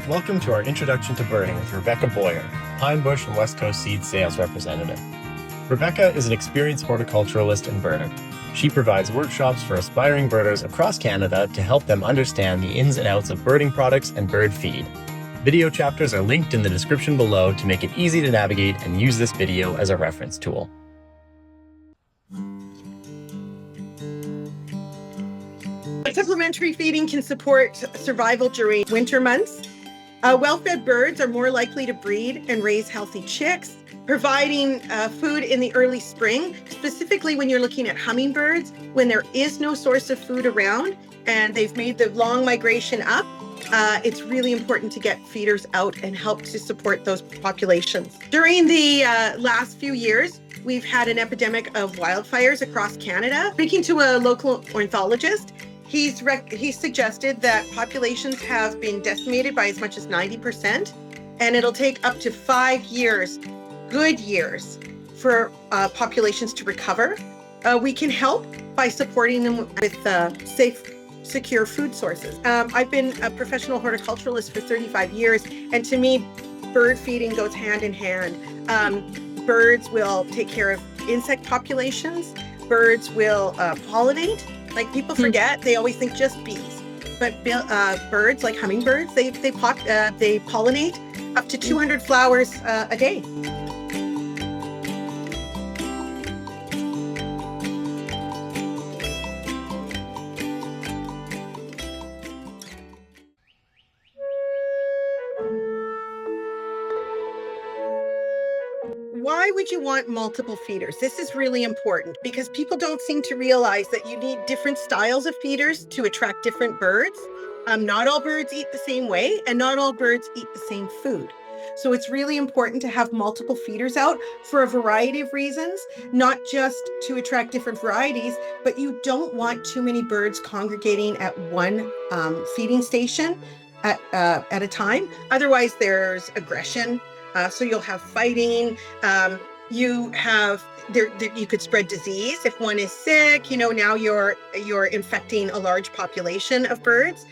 Welcome to our Introduction to Birding with Rebecca Boyar, Pine Bush and West Coast Seed Sales Representative. Rebecca is an experienced horticulturalist and birder. She provides workshops for aspiring birders across Canada to help them understand the ins and outs of birding products and bird feed. Video chapters are linked in the description below to make it easy to navigate and use this video as a reference tool. Supplementary feeding can support survival during winter months. Well-fed birds are more likely to breed and raise healthy chicks. Providing food in the early spring, specifically when you're looking at hummingbirds, when there is no source of food around and they've made the long migration up, it's really important to get feeders out and help to support those populations. During the last few years, we've had an epidemic of wildfires across Canada. Speaking to a local ornithologist, he's suggested that populations have been decimated by as much as 90%, and it'll take up to 5 years, good years, for populations to recover. We can help by supporting them with safe, secure food sources. I've been a professional horticulturalist for 35 years, and to me, bird feeding goes hand in hand. Birds will take care of insect populations. Birds will pollinate. Like people forget, they always think just bees, but birds like hummingbirds, they pollinate up to 200 flowers a day. Why would you want multiple feeders? This is really important because people don't seem to realize that you need different styles of feeders to attract different birds. Not all birds eat the same way, and not all birds eat the same food. So it's really important to have multiple feeders out for a variety of reasons, not just to attract different varieties, but you don't want too many birds congregating at one feeding station at a time. Otherwise, there's aggression. So you'll have fighting. You could spread disease if one is sick. Now you're infecting a large population of birds.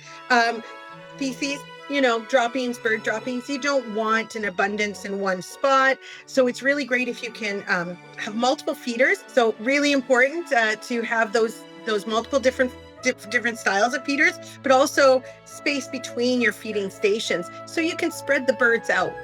Feces, droppings, bird droppings. You don't want an abundance in one spot. So it's really great if you can have multiple feeders. So really important to have those multiple different styles of feeders, but also space between your feeding stations so you can spread the birds out.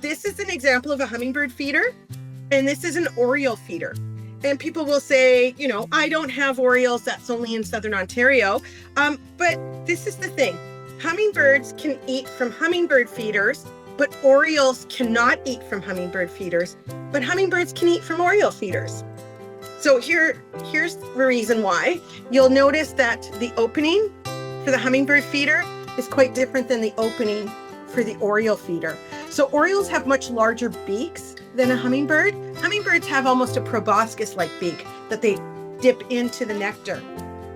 This is an example of a hummingbird feeder, and this is an Oriole feeder. And people will say, I don't have Orioles, that's only in Southern Ontario. But this is the thing. Hummingbirds can eat from hummingbird feeders, but Orioles cannot eat from hummingbird feeders, but hummingbirds can eat from Oriole feeders. So here's the reason why. You'll notice that the opening for the hummingbird feeder is quite different than the opening for the Oriole feeder. So Orioles have much larger beaks than a hummingbird. Hummingbirds have almost a proboscis-like beak that they dip into the nectar.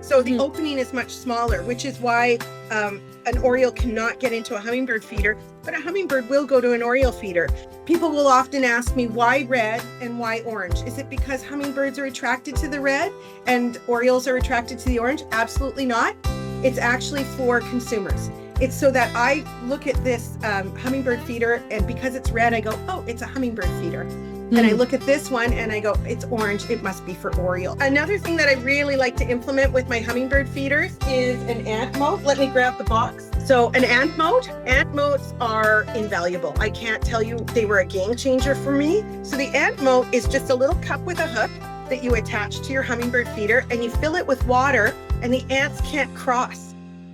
So the opening is much smaller, which is why an Oriole cannot get into a hummingbird feeder, but a hummingbird will go to an Oriole feeder. People will often ask me, why red and why orange? Is it because hummingbirds are attracted to the red and Orioles are attracted to the orange? Absolutely not. It's actually for consumers. It's so that I look at this hummingbird feeder, and because it's red, I go, oh, it's a hummingbird feeder. And I look at this one and I go, it's orange, it must be for Oriole. Another thing that I really like to implement with my hummingbird feeders is an ant moat. Let me grab the box. So an ant moat. Ant moats are invaluable. I can't tell you, they were a game changer for me. So the ant moat is just a little cup with a hook that you attach to your hummingbird feeder, and you fill it with water, and the ants can't cross.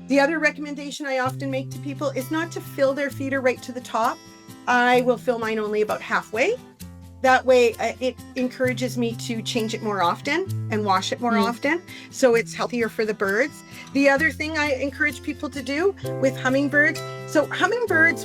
The other recommendation I often make to people is not to fill their feeder right to the top. I will fill mine only about halfway. That way it encourages me to change it more often and wash it more often, so it's healthier for the birds. The other thing I encourage people to do with hummingbirds, so hummingbirds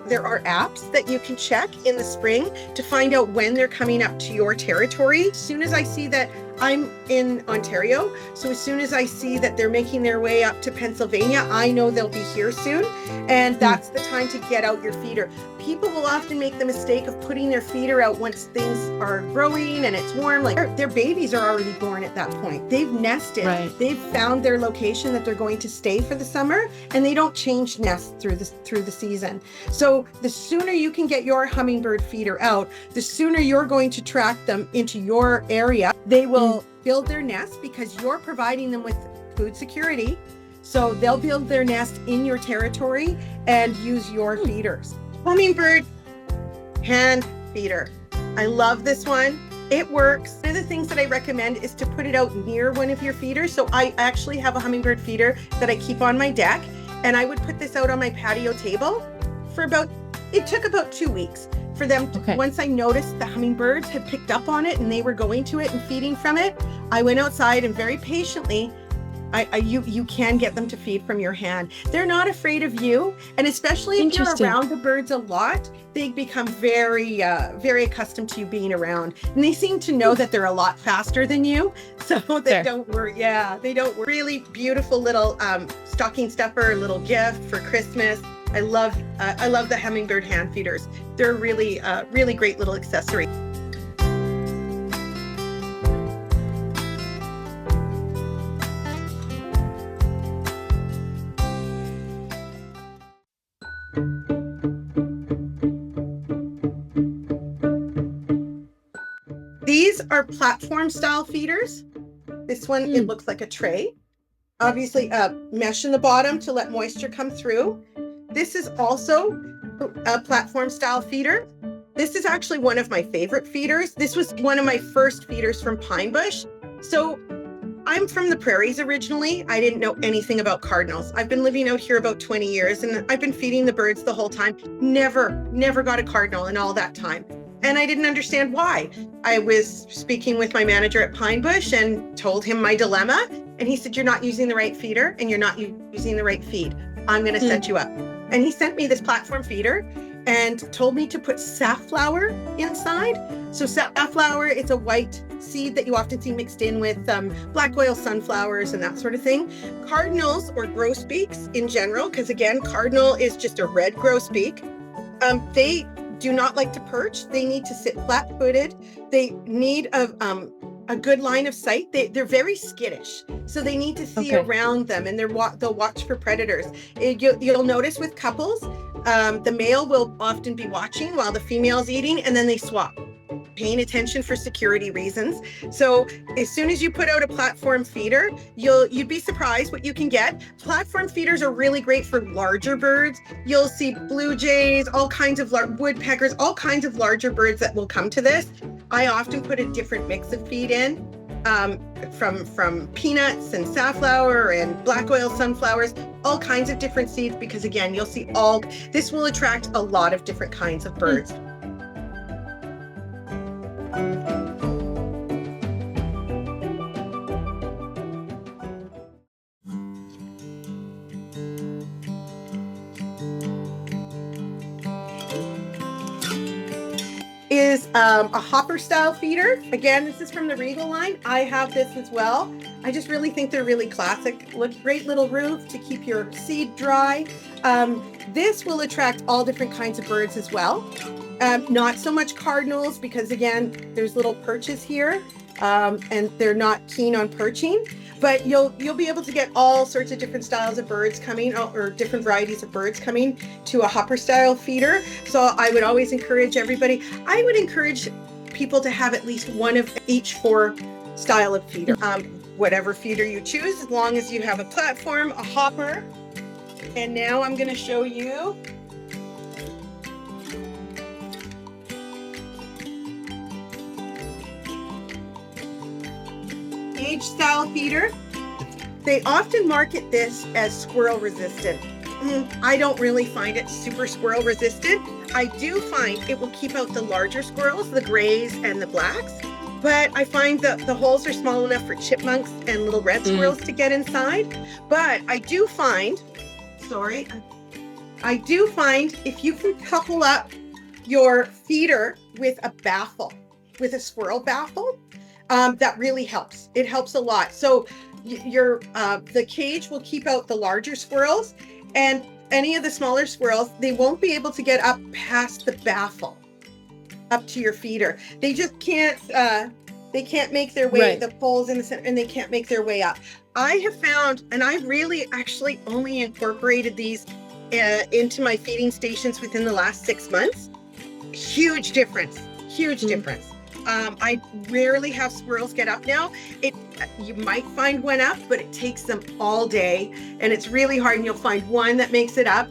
there are apps that you can check in the spring to find out when they're coming up to your territory. As soon as I see that I'm in Ontario, so as soon as I see that they're making their way up to Pennsylvania, I know they'll be here soon, and that's the time to get out your feeder. People will often make the mistake of putting their feeder out once things are growing and it's warm. Like their babies are already born at that point. They've nested. Right. They've found their location that they're going to stay for the summer, and they don't change nests through the season. So the sooner you can get your hummingbird feeder out, the sooner you're going to track them into your area. They will build their nest because you're providing them with food security. So they'll build their nest in your territory and use your feeders. Hummingbird hand feeder. I love this one. It works. One of the things that I recommend is to put it out near one of your feeders. So I actually have a hummingbird feeder that I keep on my deck, and I would put this out on my patio table for it took about 2 weeks for them to, once I noticed the hummingbirds had picked up on it and they were going to it and feeding from it, I went outside and very patiently, you can get them to feed from your hand. They're not afraid of you, and especially if you're around the birds a lot, they become very, very accustomed to you being around, and they seem to know that they're a lot faster than you, so they don't worry. Yeah, they don't worry. Really beautiful little stocking stuffer, little gift for Christmas. I love the hummingbird hand feeders. They're really, really great little accessory. These are platform style feeders. This one, it looks like a tray. Obviously, mesh in the bottom to let moisture come through. This is also a platform style feeder. This is actually one of my favorite feeders. This was one of my first feeders from Pine Bush. So I'm from the prairies originally. I didn't know anything about cardinals. I've been living out here about 20 years, and I've been feeding the birds the whole time. Never got a cardinal in all that time. And I didn't understand why. I was speaking with my manager at Pine Bush and told him my dilemma. And he said, you're not using the right feeder and you're not using the right feed. I'm going to set you up. And he sent me this platform feeder and told me to put safflower inside. So safflower, it's a white seed that you often see mixed in with black oil sunflowers and that sort of thing. Cardinals or grosbeaks in general, because again, cardinal is just a red grosbeak. They do not like to perch. They need to sit flat-footed. They need a good line of sight. They're very skittish, so they need to see around them, and they'll watch for predators. You'll notice with couples, the male will often be watching while the female's eating, and then they swap, paying attention for security reasons. So as soon as you put out a platform feeder, you'd be surprised what you can get. Platform feeders are really great for larger birds. You'll see blue jays, all kinds of woodpeckers, all kinds of larger birds that will come to this. I often put a different mix of feed in, from peanuts and safflower and black oil sunflowers, all kinds of different seeds, because again, you'll see this will attract a lot of different kinds of birds. Is a hopper style feeder. Again, this is from the Regal line. I have this as well. I just really think they're really classic. Great little roof to keep your seed dry. This will attract all different kinds of birds as well. Not so much cardinals, because again, there's little perches here, and they're not keen on perching. But you'll be able to get all sorts of different styles of birds coming, or different varieties of birds coming to a hopper style feeder. So I would always encourage everybody. I would encourage people to have at least one of each 4 style of feeder. Whatever feeder you choose, as long as you have a platform, a hopper. And now I'm going to show you cage style feeder. They often market this as squirrel resistant. I don't really find it super squirrel resistant. I do find it will keep out the larger squirrels, the grays and the blacks, but I find that the holes are small enough for chipmunks and little red squirrels to get inside. But I do find if you can couple up your feeder with a baffle, with a squirrel baffle, that really helps. It helps a lot. So the cage will keep out the larger squirrels, and any of the smaller squirrels, they won't be able to get up past the baffle up to your feeder. They just can't they can't make their way, the poles in the center, and they can't make their way up. I have found, and I really actually only incorporated these into my feeding stations within the last 6 months. Huge difference. I rarely have squirrels get up now. You might find one up, but it takes them all day, and it's really hard, and you'll find one that makes it up.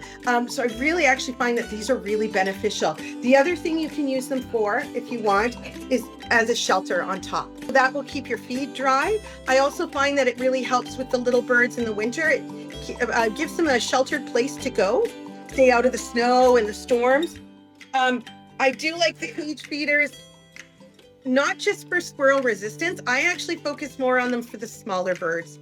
So I really actually find that these are really beneficial. The other thing you can use them for, if you want, is as a shelter on top. That will keep your feed dry. I also find that it really helps with the little birds in the winter. It gives them a sheltered place to go, stay out of the snow and the storms. I do like the cage feeders, not just for squirrel resistance. I actually focus more on them for the smaller birds.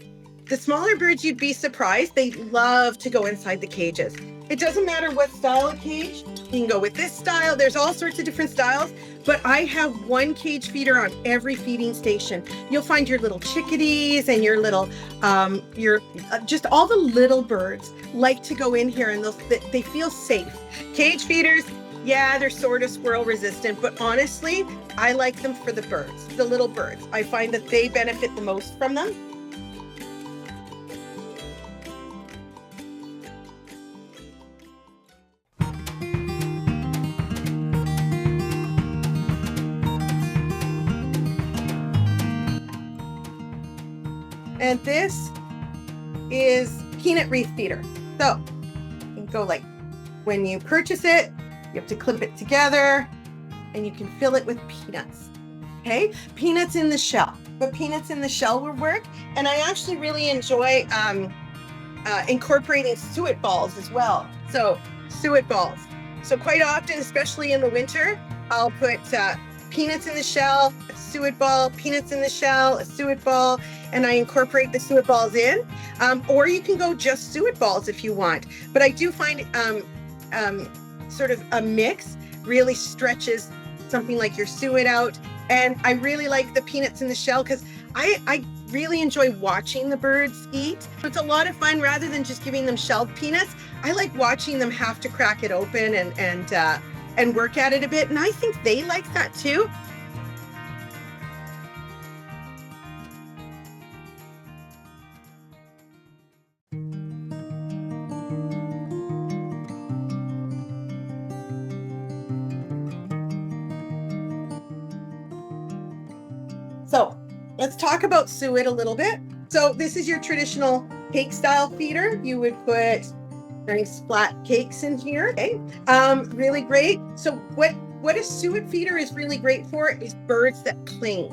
The smaller birds, you'd be surprised, they love to go inside the cages. It doesn't matter what style of cage. You can go with this style. There's all sorts of different styles, but I have one cage feeder on every feeding station. You'll find your little chickadees and your little, just all the little birds like to go in here, and they feel safe. Cage feeders, yeah, they're sort of squirrel resistant, but honestly, I like them for the birds, the little birds. I find that they benefit the most from them. And this is peanut wreath feeder. So you can go like, when you purchase it, you have to clip it together, and you can fill it with peanuts. Okay, peanuts in the shell, but peanuts in the shell will work. And I actually really enjoy incorporating suet balls as well. So suet balls. So quite often, especially in the winter, I'll put peanuts in the shell, a suet ball, peanuts in the shell, a suet ball, and I incorporate the suet balls in. Or you can go just suet balls if you want. But I do find sort of a mix really stretches something like your suet out. And I really like the peanuts in the shell because I really enjoy watching the birds eat. It's a lot of fun. Rather than just giving them shelled peanuts, I like watching them have to crack it open and work at it a bit. And I think they like that too. So let's talk about suet a little bit. So this is your traditional cake style feeder. You would put nice flat cakes in here. Okay, really great. So what a suet feeder is really great for is birds that cling.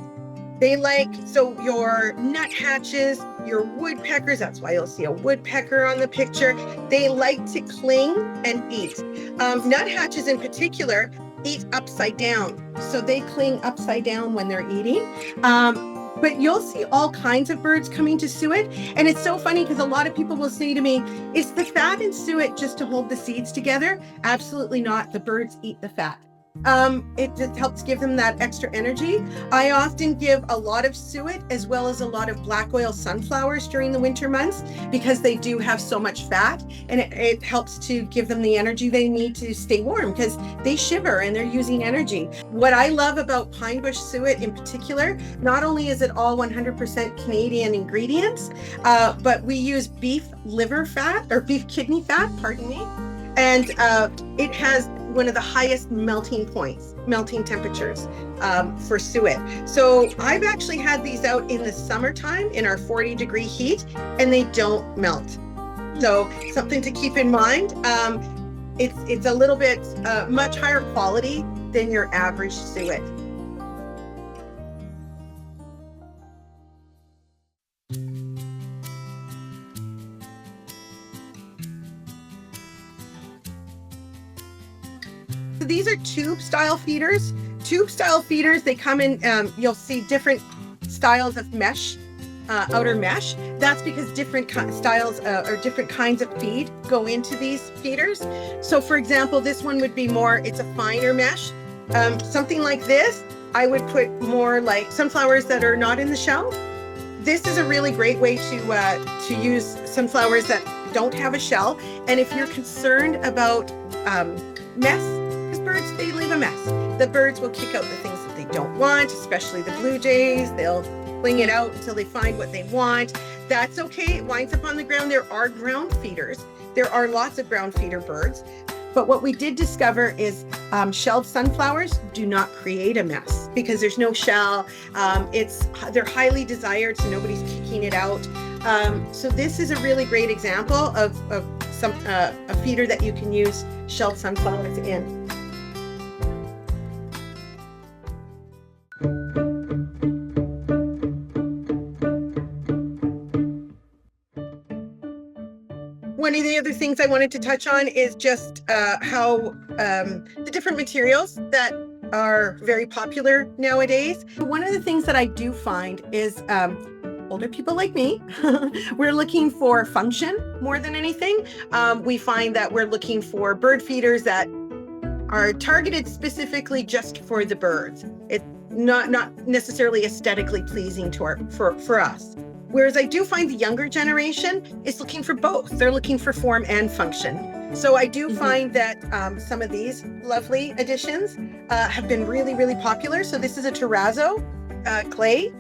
They like, so your nuthatches, your woodpeckers, that's why you'll see a woodpecker on the picture. They like to cling and eat. Nuthatches in particular eat upside down. So they cling upside down when they're eating. But you'll see all kinds of birds coming to suet. And it's so funny because a lot of people will say to me, is the fat in suet just to hold the seeds together? Absolutely not. The birds eat the fat. It just helps give them that extra energy. I often give a lot of suet as well as a lot of black oil sunflowers during the winter months because they do have so much fat, and it helps to give them the energy they need to stay warm because they shiver and they're using energy. What I love about pine bush suet in particular, not only is it all 100% Canadian ingredients, but we use beef liver fat or beef kidney fat, pardon me, and it has one of the highest melting temperatures for suet. So I've actually had these out in the summertime in our 40-degree heat, and they don't melt. So something to keep in mind. It's a little bit much higher quality than your average suet. So these are tube style feeders. Tube style feeders, they come in, you'll see different styles of mesh, outer mesh. That's because different styles or different kinds of feed go into these feeders. So for example, this one would be more, it's a finer mesh. Something like this, I would put more like sunflowers that are not in the shell. This is a really great way to use sunflowers that don't have a shell. And if you're concerned about mess, because birds, they leave a mess. The birds will kick out the things that they don't want, especially the blue jays. They'll fling it out until they find what they want. That's okay. It winds up on the ground. There are ground feeders. There are lots of ground feeder birds. But what we did discover is shelled sunflowers do not create a mess because there's no shell. They're highly desired, so nobody's kicking it out. So this is a really great example of a feeder that you can use shelled sunflowers in. One of the other things I wanted to touch on is just how the different materials that are very popular nowadays. One of the things that I do find is older people like me, we're looking for function more than anything. We find that we're looking for bird feeders that are targeted specifically just for the birds. It's not necessarily aesthetically pleasing for us. Whereas I do find the younger generation is looking for both. They're looking for form and function. So I do find that some of these lovely additions have been really, really popular. So this is a terrazzo clay.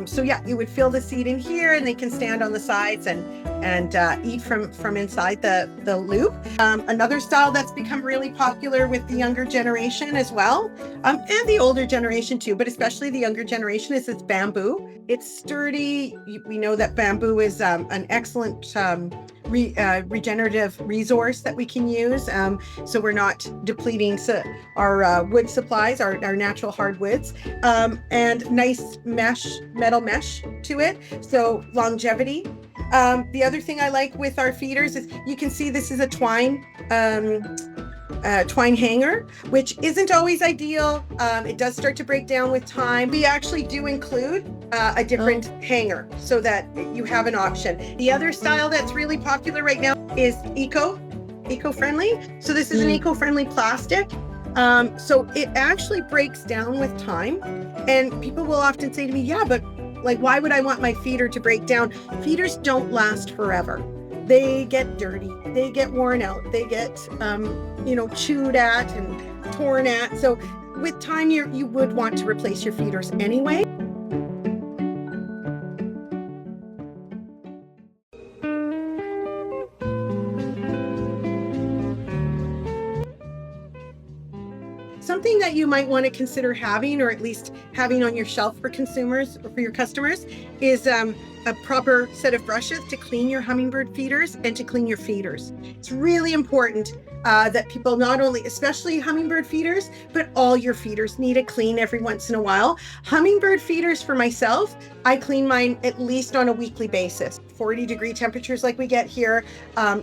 So yeah, you would fill the seed in here and they can stand on the sides and eat from inside the loop. Another style that's become really popular with the younger generation as well, and the older generation too, but especially the younger generation, is this bamboo. It's sturdy. We know that bamboo is an excellent regenerative resource that we can use. So we're not depleting our wood supplies, our natural hardwoods, and nice metal mesh to it. So longevity. The other thing I like with our feeders is you can see this is a twine hanger, which isn't always ideal. It does start to break down with time. We actually do include a different hanger so that you have an option. The other style that's really popular right now is eco-friendly. So this is an eco-friendly plastic. So it actually breaks down with time. And people will often say to me, yeah, but like, why would I want my feeder to break down? Feeders don't last forever. They get dirty, they get worn out, they get, chewed at and torn at. So with time, you would want to replace your feeders anyway. Something that you might want to consider having, or at least having on your shelf for consumers or for your customers, is a proper set of brushes to clean your hummingbird feeders and to clean your feeders. It's really important that people not only, especially hummingbird feeders, but all your feeders need a clean every once in a while. Hummingbird feeders for myself, I clean mine at least on a weekly basis. 40-degree temperatures like we get here,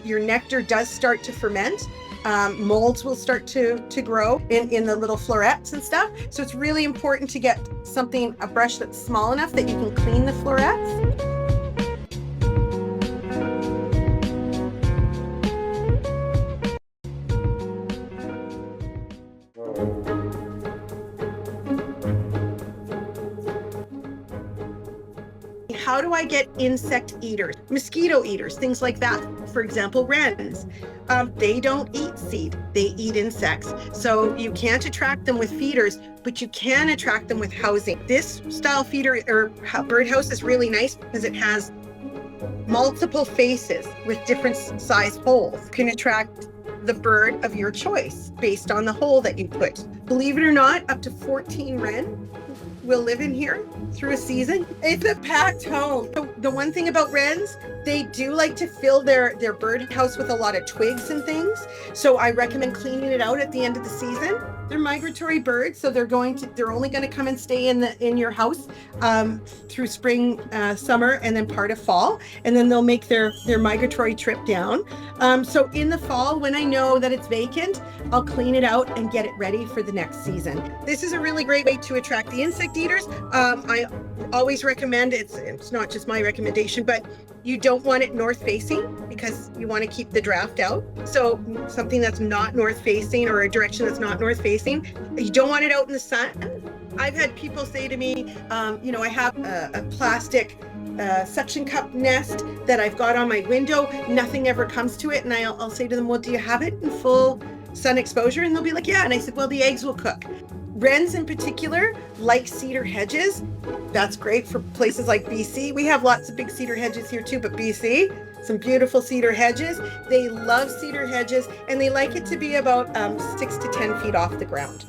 your nectar does start to ferment. Molds will start to grow in the little florets and stuff. So it's really important to get a brush that's small enough that you can clean the florets. How do I get insect eaters, mosquito eaters, things like that? For example, wrens. They don't eat seed, they eat insects. So you can't attract them with feeders, but you can attract them with housing. This style feeder or birdhouse is really nice because it has multiple faces with different size holes. You can attract the bird of your choice based on the hole that you put. Believe it or not, up to 14 wren will live in here through a season. It's a packed home. The one thing about wrens, they do like to fill their bird house with a lot of twigs and things. So I recommend cleaning it out at the end of the season. They're migratory birds, so they're only going to come and stay in your house through spring, summer, and then part of fall, and then they'll make their migratory trip down. So in the fall, when I know that it's vacant, I'll clean it out and get it ready for the next season. This is a really great way to attract the insect eaters. I always recommend, it's not just my recommendation, but you don't want it north facing because you want to keep the draft out. So something that's not north facing, or a direction that's not north facing, you don't want it out in the sun. I've had people say to me, I have a plastic suction cup nest that I've got on my window. Nothing ever comes to it. And I'll say to them, well, do you have it in full sun exposure? And they'll be like, yeah. And I said, well, the eggs will cook. Wrens in particular like cedar hedges. That's great for places like BC. We have lots of big cedar hedges here too, but BC, some beautiful cedar hedges. They love cedar hedges, and they like it to be about 6 to 10 feet off the ground.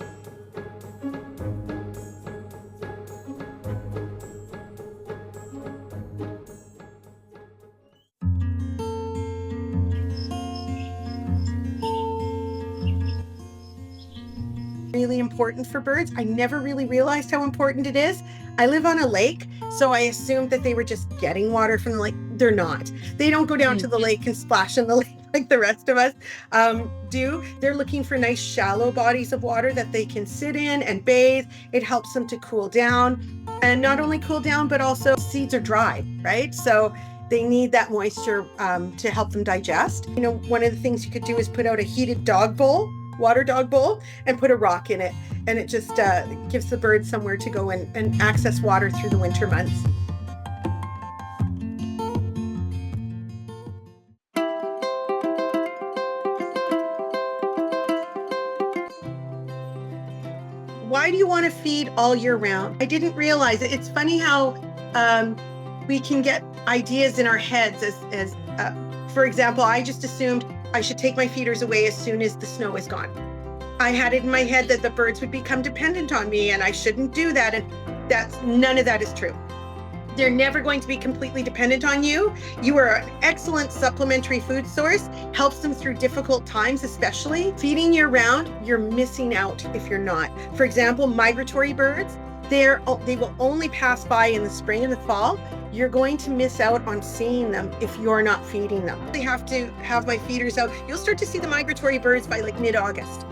Really important for birds. I never really realized how important it is. I live on a lake, so I assumed that they were just getting water from the lake. They're not. They don't go down to the lake and splash in the lake like the rest of us do. They're looking for nice shallow bodies of water that they can sit in and bathe. It helps them to cool down, and not only cool down, but also seeds are dry, right? So they need that moisture to help them digest. One of the things you could do is put out a heated water dog bowl, and put a rock in it. And it just gives the birds somewhere to go and access water through the winter months. Why do you want to feed all year round? I didn't realize it. It's funny how we can get ideas in our heads as for example, I just assumed I should take my feeders away as soon as the snow is gone. I had it in my head that the birds would become dependent on me and I shouldn't do that. And none of that is true. They're never going to be completely dependent on you. You are an excellent supplementary food source, helps them through difficult times, especially. Feeding year round, you're missing out if you're not. For example, migratory birds, they will only pass by in the spring and the fall. You're going to miss out on seeing them if you're not feeding them. They have to have my feeders out. You'll start to see the migratory birds by like mid-August.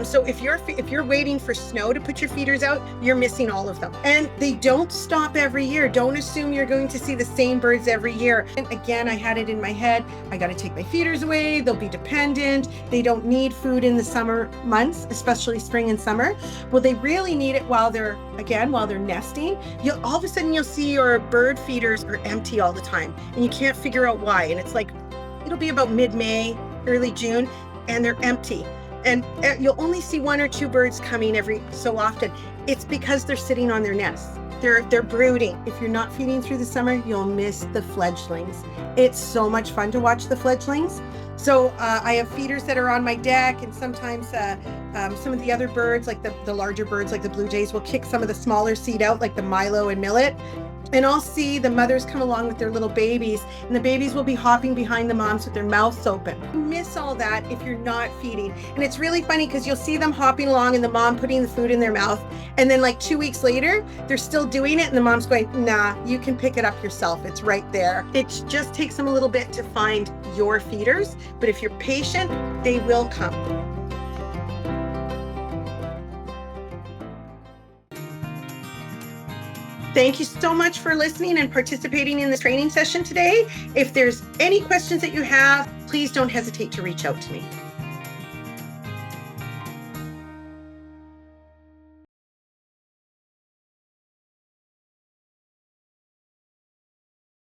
So if you're waiting for snow to put your feeders out, you're missing all of them. And they don't stop every year. Don't assume you're going to see the same birds every year. And again, I had it in my head, I got to take my feeders away. They'll be dependent. They don't need food in the summer months, especially spring and summer. Well, they really need it while they're nesting. All of a sudden you'll see your bird feeders are empty all the time and you can't figure out why. And it's like, it'll be about mid-May, early June, and they're empty. And you'll only see 1 or 2 birds coming every so often. It's because they're sitting on their nests. They're brooding. If you're not feeding through the summer, you'll miss the fledglings. It's so much fun to watch the fledglings. So I have feeders that are on my deck, and sometimes some of the other birds, like the larger birds, like the blue jays, will kick some of the smaller seed out, like the milo and millet. And I'll see the mothers come along with their little babies, and the babies will be hopping behind the moms with their mouths open. You miss all that if you're not feeding. And it's really funny because you'll see them hopping along and the mom putting the food in their mouth. And then like 2 weeks later, they're still doing it. And the mom's going, nah, you can pick it up yourself. It's right there. It just takes them a little bit to find your feeders. But if you're patient, they will come. Thank you so much for listening and participating in this training session today. If there's any questions that you have, please don't hesitate to reach out to me.